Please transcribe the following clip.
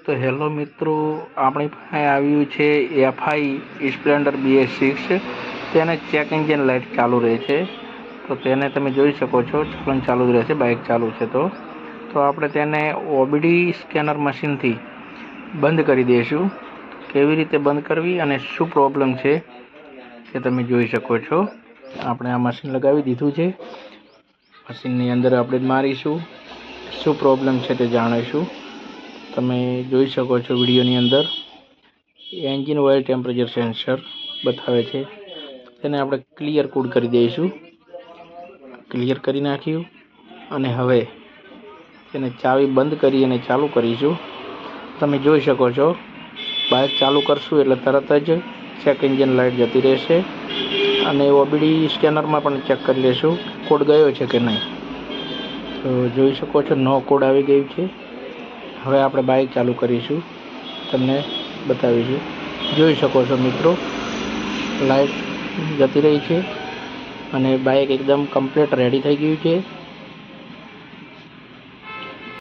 તો હેલો મિત્રો, આપણી પાસે આવ્યું છે એફઆઈ સ્પ્લેન્ડર BS6. તેને ચેક એન્જિન લાઇટ ચાલુ રહે છે, તો તેને તમે જોઈ શકો છો. ચલણ ચાલુ જ રહેશે, બાઇક ચાલુ છે. તો આપણે તેને ઓબીડી સ્કેનર મશીનથી બંધ કરી દઈશું. કેવી રીતે બંધ કરવી અને શું પ્રોબ્લેમ છે એ તમે જોઈ શકો છો. આપણે આ મશીન લગાવી દીધું છે. મશીનની અંદર આપણે મારીશું, શું પ્રોબ્લેમ છે તે જાણીશું. તમે જોઈ શકો છો વિડીયોની અંદર એન્જિન ઓઇલ ટેમ્પરેચર સેન્સર બતાવે છે. તેને આપણે ક્લિયર કોડ કરી દઈશું. ક્લિયર કરી નાખ્યું અને હવે તેને ચાવી બંધ કરી અને ચાલુ કરીશું. તમે જોઈ શકો છો બાઇક ચાલુ કરશું એટલે તરત જ ચેક એન્જિન લાઇટ જતી રહેશે અને ઓબીડી સ્કેનરમાં પણ ચેક કરી લેશું કોડ ગયો છે કે નહીં. તો જોઈ શકો છો નો કોડ આવી ગયું છે. હવે આપણે બાઇક ચાલુ કરીશું, તમને બતાવીશું. જોઈ શકો છો મિત્રો, લાઇટ જતી રહી છે અને બાઇક એકદમ કમ્પ્લીટ રેડી થઈ ગયું છે.